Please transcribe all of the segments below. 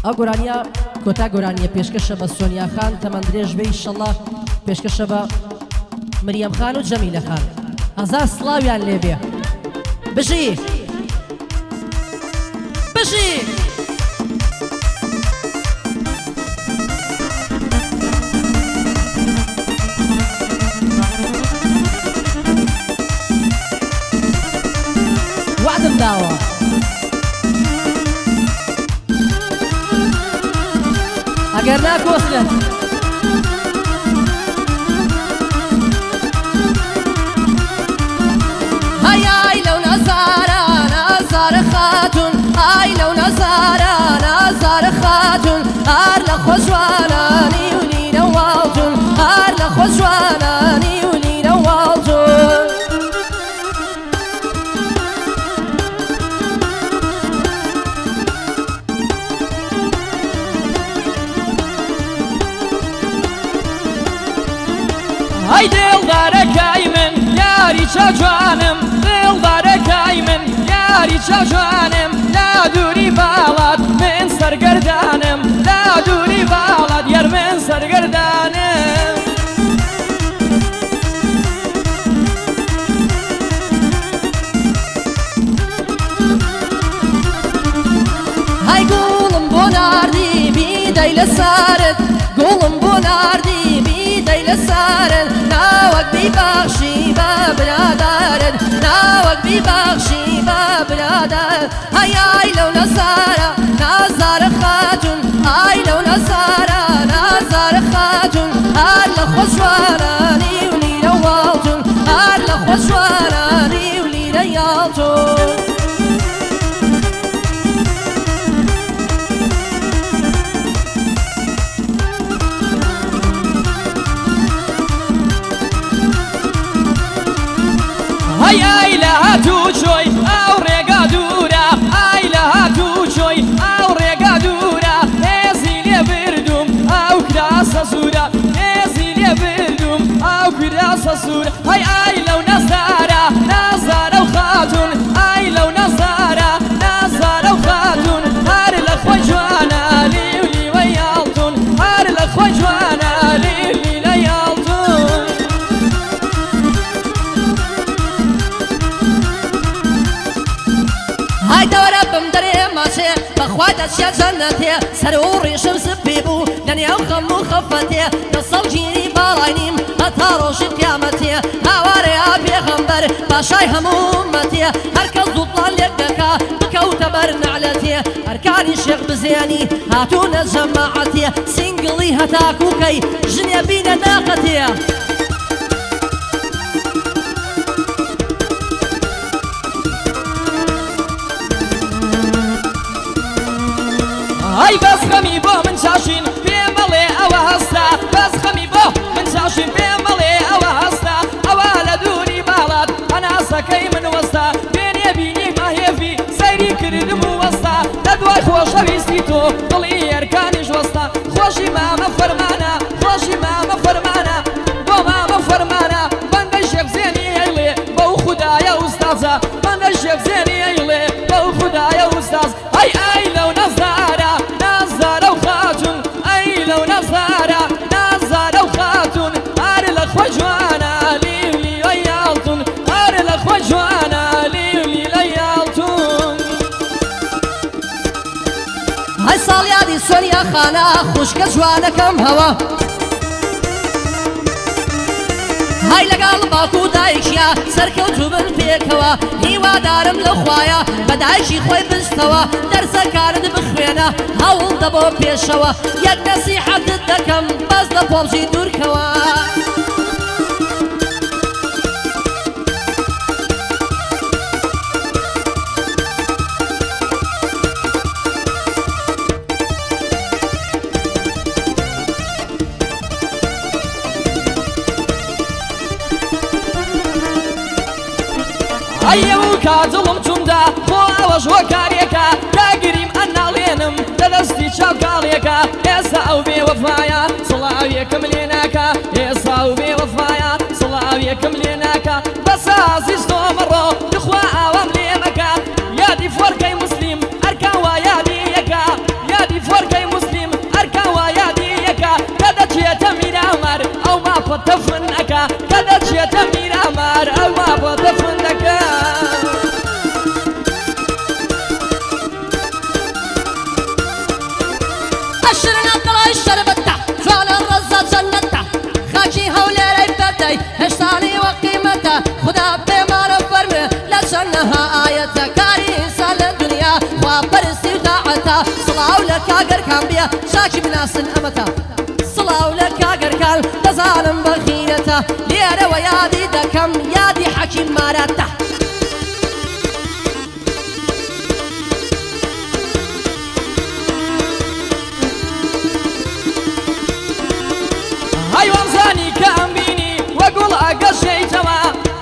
ئەو گۆرانیە کۆتا گۆرانیە پێشکەشە بە سۆنیا خان تەمەند درێژ بێ ئینشەڵڵا پێشکەشە بە مریەم خان و جەمیلە خان هەزار سڵاویان لێبێ بژی بژی وعدم داوە ئەگەر ناکۆسلێت هەیای لەو نەزارە نەزارە خاتون ئای لەو نەزارە نەزارە خاتون هەر لە خۆ جوانانی و لینە واڵتون هەر لە خۆ جوانانی و لینە واڵتون ئەی دڵدارەکەی من یاری چە جوانم دڵدارەکەی من یاری چە جوانم لا دووری باڵات من سەرگەردانم لا دووری باڵات یار من سەرگەردانم هەی گوڵم بۆ ناردی بیدەی لە سارت گوڵم بۆ ناردی بیدەی لە سارت ناوەک بیبەخشی بە برادرت ناوەک بیبەخشی بە برادر هەیای لەو نەزارە نازارە خاتون ئای لەو نەزارە نازارە خاتون هەر لە خۆ جوانانی و لیرە واڵتون هەر لە خۆ جوانانی و لیرە یاڵتون ئای لە هاتوو چۆی ئەو ڕێگا دوورە ئای لە هاتوو چۆی ئەو ڕێگا دوورە هێزی لێ بردوم ئەو کراسە سوورە هێزی لێ بردوم ئەو کراسە سوورە ئای لەو نەزارە نازارە و خاتون ئای لەو نەزارە نازارە و خاتون هەر لە خۆی جوانە لی و لیوە یاڵتون هەر لە خۆی جوانە لی و لیلە یاڵتون هاي دورة بمدري ماشي بخوات اشياء جنتي سروري شمس بيبو دنيا وخم وخفتي نصل جيري بالاينيم هتاروش قيامتي هاواري ابي غنبر باشاي همومتي هركز ضطلان لبكا بكوت برنعلتي اركاني شيخ بزياني هاتونا جماعتي سنقلي هتاكوكي جنيا بينا ناقتي ئەی بەس خەمی بۆ من چاشین پێم بڵێ ئەوە هەستا بەس خەمی بۆ من چاشین پێم بڵێ ئەوە هەستا ئەوە لە دووری باڵات هەناسەکەی من وەستا پێنێ بینی ماهێفی سەیری کردم و وەستا لە دوای خۆشەویستی تۆ دڵی ئەرکانیش وەستا خۆشی مامە فەرمانە خۆشی مامە فەرمانە بۆ مامە فەرمانە بەندەی شێخزێنی ئەیڵێ بەو خودایە ئوستازە بەندەی شێخزێنی ئەیڵێ بەو خودایە ئوستاز ئەی لەو نەزارە نازارە و خاتون ئەی لەو نەزارە نازارە و خاتون هەر لە خۆ جوانە لی و لیوە یاڵتون هەر لە خۆ جوانە لی و لیلە یاڵتون هاي ساڵیادی سۆنیا خانە خوشکە جوانەکەم هەوە هاي لەگەڵ باوکو و دایکیە سەرکەوتوو بن پێکەوە هیوادارم لە خوایە بە دایکی خۆی بستەوە دەرسەکارت بخوێنە هەوڵ دەبۆ پێشەوە یەک نەسیحەتت دەکەم بەس لە پۆڵژی دوورکەوە ئەو کاتڵم چوندا خۆ ئەوەش وە کارێکە کاگریم ئەناڵێنم لە دەستی چاوکاڵێکە ئێستا ئەو بێوەفایە سڵاویەکەم لێ ناکە ئێستا ئەو بێوەفایە سڵاویەکەم لێ ناکە بە سازیش تۆمەڕۆ دخوا ئاوام لێ مەکە یادی فۆرکەی مسلیم ئەرکان وا یادی یەکە یادی فۆرکەی تەفنەکە کە دەچێتە میرامار ئەوە بۆ تەفنەکە ئەشرنا دڵای شەربەتە جوانە ڕەزە جەنەتە خاکی هەولێرەی بەردەی هێشتانی وە قیمەتە خدا پێمانە فەرمێ لە چەندەها ئایەتە کاری ئینسان لە دنیا خوا پەرستی و تاعەتە سڵاو لە کاگەرکان بێ شاکی بناسن ئەمەتە سڵاو لە کاگەرکان دەزانم بەخینەتە لێرەوە یادی دەکەم یادی حەکیم مارەتە های وەمزانی کە ئەمبینی وەگوڵ ئەگەشەیتەوە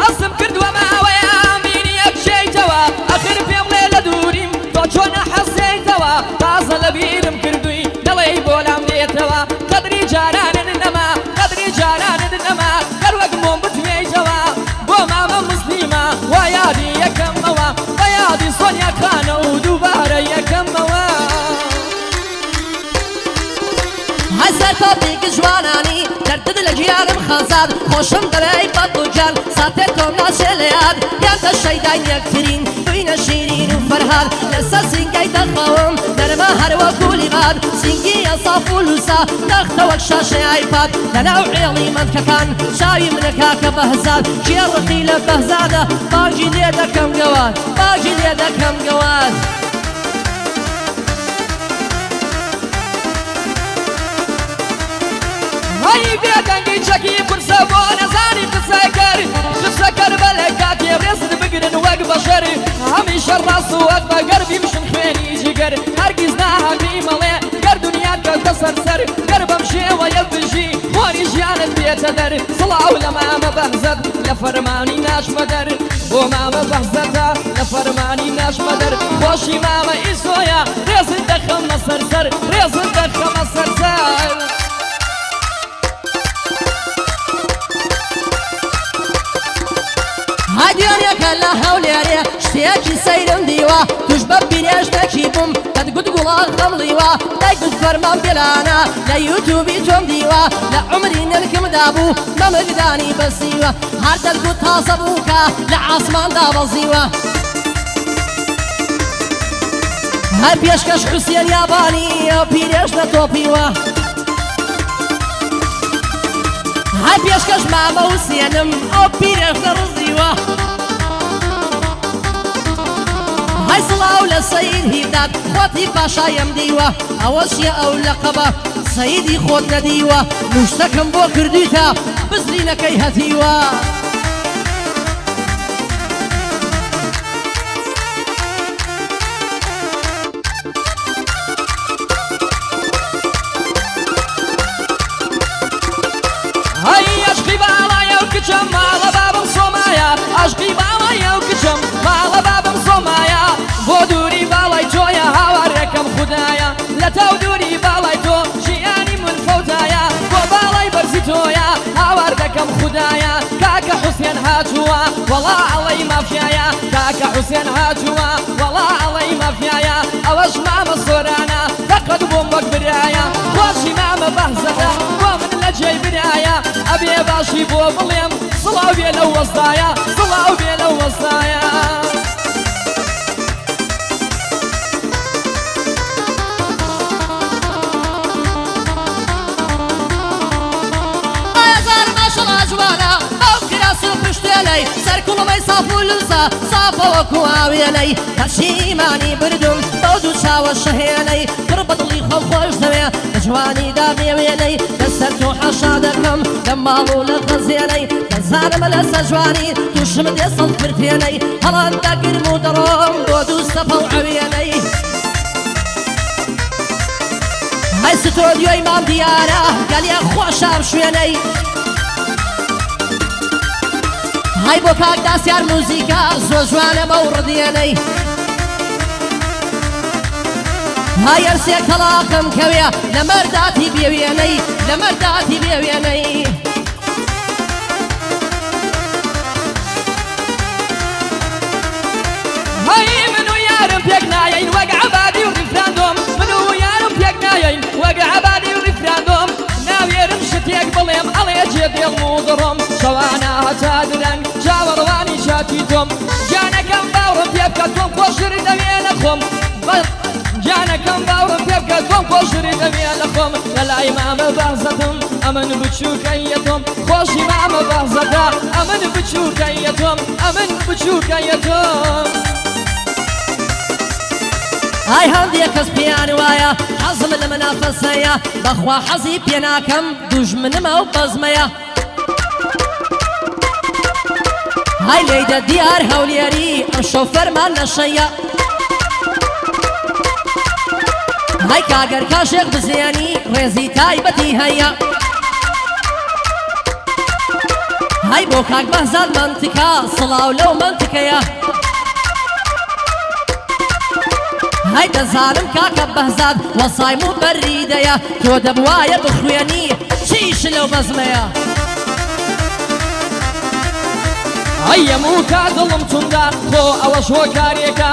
هەستم کردووە ماوەیە ئەمبینی ئەکشەیتەوە ئەخر پێم لێ لە دووریم تۆ چۆنە حەسەیتەوە تازە لە بیرم کردووی دەڵێی بۆ لام دێتەوە قەدری جارانت نەما قەدری جارانت نەما گەر وەک مۆم بتوێیتەوە بۆ مامە مسلیمە وا یادی یەکەمەوە بە یادی سۆنیا خانە و دووبارە یەکەمەوە هەسەر تۆپێکی جوانانی دەردت لە گیانم خەزاد خۆشم دەوێی بەدڵجان ساتێ تۆم ناچێ لە یاد یانتە شەیدان یەکترین دوینە شیرین و فەرهاد لەسەر سینگەی دەخەوم دەرمە هەروە کولی باد سینگی ئەساف و لوسا نەختە وەک شاشەی ئایپاد لەناو عێڵی مەندکەکان چاوی منە کاکە بەهزاد کێ ڕقی لە بەهزادە باجی لێ دەکەم گەواد باجی لێ دەکەم گەواد هەی بێدەنگی چەکی پرسە بۆ نەزانی قسەکەر قسەکەر بەلێ کاکێ ڕێزت بگرن وەک بەشەر هەمیشە ڕاست و وەک بە گەربی بشن خوێنی جگەر هەرگیز ناهەبی مەڵێ گەر دونیات کەوتە سەرسەر گەر بەم شێوەیە بژی خۆری ژیانت بێتە دەر سڵاو لە مامە بەهزەت لە فەرمانی ناشمە دەر بۆ مامە بەهزەتە لە فەرمانی ناشمە دەر خۆشی مامە ئیسۆیە ڕێزت دەخەمە سەرسەر ڕێزت دەخەمە سەرسەر هادیانەکە لە هەولێرێ شتێکی سەیرم دیوە توش بە بیرێژتێکی بووم دەت گوت گوڵان خەمڵیوە دایکت فەرمان بێلانە لە یوتیوبی تۆم دیوە لە عمری نرکمدا بوو مەمەگدانی بەسیوە هەر دەرگوت تازە بووکە لە عاسماندا بەزیوە هەر پێشکەش حوسێن یابانی ئەو پیرێژ نەتۆپیوە هەر پێشکەش مامە حوسێنم ئەو پیرێژ نەڕزیوە هەی سڵاو لە سەید هیداد خۆتی پاشایم دیوە ئەوە چیە ئەو لەقەبە سەیدی خۆت نەدیوە نوشتەکەم بۆ کردویتە بزرینەکەی هەتیوە کچم ماڵە بابم سۆمایە عەشقی باوایە و کچم ماڵە بابم سۆمایە بۆ دووری باڵای تۆیە هاوارێکم خودایە لە تاو دووری باڵای تۆ ژیانی من فەوتایە بۆ باڵای بەرزی تۆیە هاوار دەکەم خودایە کاکە حوسێن هاتووە وەڵا ئەڵەی مافیایە کاکە حوسێن هاتووە وەڵا ئەڵەی مافیایە ئەوەش مامە سۆرانە فەقەت بۆم وەک برایە خۆشی مامە بەهزەتە بۆ من لە جێی برایە ئەبێ باشی بۆ بڵێم سڵاو بێ لەو وەستایە سڵاو بێ لەو وەستایە سەرکوڵمەی ساف و لوسە سافەوەکو ئاوێنەی هەرچیمانی بردوم بەو دوو چاوە شەهێنەی پڕ بە دڵی خۆم خۆش دەوێ لە جوانیدا بێوێنەی لەسەر تۆ حەشا دەکەم لە ماڵ و لە خەزیێنەی دەزانمە لەسەر جوانی تووشم دێ سەڵ فرتێنەی هەڵان دەگرم و دەڕۆم بۆ دوو سەپە و ئەوێنەی هەی ستۆدیۆی مام دیارە گەلێ خۆشام شوێنەی هەی بۆ کاک داسیار موزیکا زۆر جوانە بەو ڕدیێنەی هەی ئەرسێ کەڵاقم کەوێ لە مەرداتی بێوێنەی لە مەرداتی بێوێنەی هەی من و یارم پێک نایەین وەک عەبادی و ڕیفراندۆم من و یارم پێک نایەین وەک عەبادی و ڕیفراندۆم ناوێرم شتێک بڵێم ئەڵێ بێجێ دێڵ و دڕۆم شەوانە هەتا درەنگ چاوەڕوانی شاتی تۆم گیانەکەم باوڕم پێ بکە تۆم خۆشتر دەوێ لە خۆم گیانەکەم باوڕم پێ بکە تۆم خۆشتر دەوێ لە خۆم لەلای مامە بەغزەتم ئەمن بچووکەیە تۆم خۆشی مامە بەغزەتە ئەمن بچووکەیە تۆم ئەمن بچووکەیە تۆم ئای هەندێک کەس پێیان وایە حەزم لە منافەسەیە بەخوا حەزی پێ ناکەم دوژمنمە و بەزمەیە های لێیدە دیار هەولێری ئەم شۆفەرمان نەشەیە های کاگەر کاشێک بزیێنی ڕێزی تایبەتی هەیە های بۆ کاک بەهزاد منتیکە سڵاو لەو منتیکەیە های دەزانم کاکە بەهزاد وەسایم و بەریدەیە تۆ دەبوایە بخوێنی چیش لەو بەزمەیە ئەی هەموو کا دڵم چوندا خۆ ئەوەش هۆکارێکە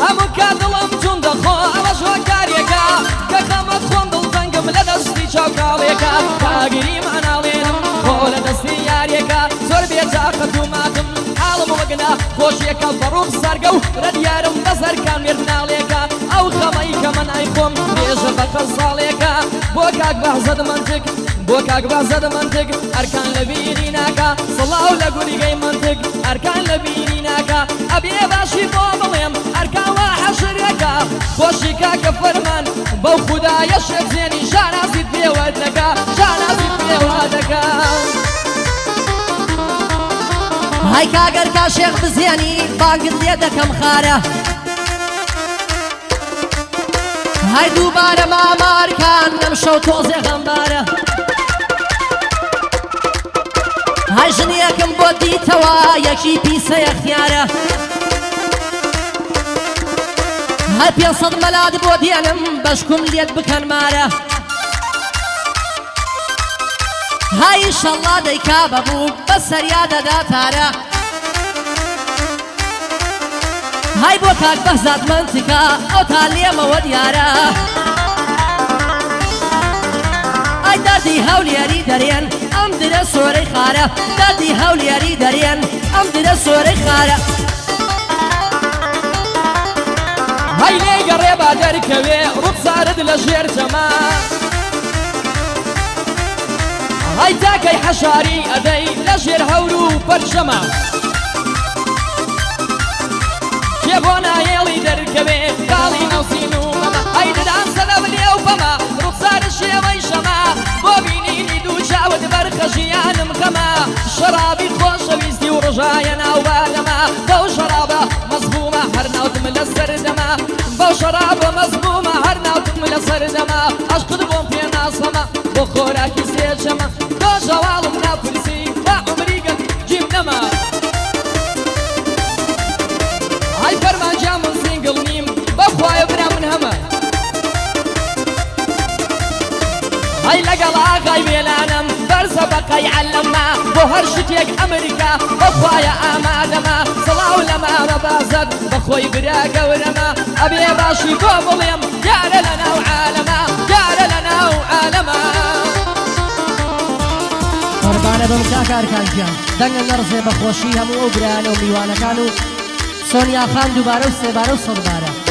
هەموو کا دڵم چوندا خۆ ئەوەش هۆکارێکە کە خەمەت خۆم دڵتەنگم لە دەستی چاوکاڵێکە کاگیری ماناڵێنم خۆ لە دەستی یارێکە زۆر بێتاقەت و ماتم حاڵم وەگنا خۆشیەکە بەڕووم سەرگە و ڕەدیارم بەسەرکان مێردناڵێکە ئەو خەمەی کە مەنای خۆم بێژە بە قەساڵێکە بۆ کاک بەهزەد منتگ بۆ کاک بەهزەد منتگ ئەرکان لە بیری ناکە سڵاو لە گوریگەی منتگ ئەرکان لە بیری ناکە ئەبێ باشی بۆ بڵێم ئەرکان وا حەشرەکە خۆشی کاکە فەرمان بەو خودایە شێزێنی شانازیت پێوە دەکە شانازیت پێوە دەکە های کاگەر کاشێک بزیێنی بانگت لێ دەکەم خارە های دووبارە مامارکان لەم شەو تۆزێ غەمبارە های ژنیەکم بۆ دیتەوە یەکی پیسە یەختیارە های 500 مەلات بۆ دێنم بەشکم لێت بکەن مارە های ئیشەڵڵا دەیکا بەبوو بەسەریا دەدا تارە های بۆ کاک بەهزاد منتیکە ئەو تا لێمەوە دیارە ئای دەردی هەولێری دەرێن ئەم درە سۆرەی خارە دەردی هەولێری دەرێن ئەم درە سۆرەی خارە های لێگەڕێ با دەرکەوێ ڕوخسارت لە ژێر جەما های تاکەی حەشاری ئەدەی لە ژێر هەور و پەرشەمە کێ بۆ نایێڵی دەرکەوێ کاڵی نەوسین و مەمە های ددان سەدە بلێ و پەمە ڕوخسارە شێوەی شەما بۆ بینینی دوو چاوت بەرخە ژیانم خەمە شەرابی خۆشەویستی و ڕژایە ناو بادەمە بەو شەرابە مەزبومە هەر ناوتم لە سەردەمە بەو شەرابە مەزبومە هەر ناوتم لە سەردەمە عەشقت بۆم پێ ناسەمە بۆ خۆراکی سێچەمە تۆ ژەواڵم ناپرسی با عومریگەن جیم نەما های فەرمانجا من سینگڵ نیم بەخوایە برا من هەمە های لەگەڵ ئاغای وێلانم بەرزە بەقەی عەلەمە بۆ هەر شتێک ئەمریکا بەخوایە ئامادەمە سڵاو لە مامە بازەت بەخۆی برا گەورەمە ئەبێ باشی بۆ بڵێم یارە لە ناو عالەمە یارە لە ناو عالەمە قوربانە بەم کاکە ئەرکانگیان دەنگە نەڕزێ بەخۆشی هەموو ئەو برایانە و میوانەکان و سۆنیا خان دووبارە و سێبارە و سەدبارە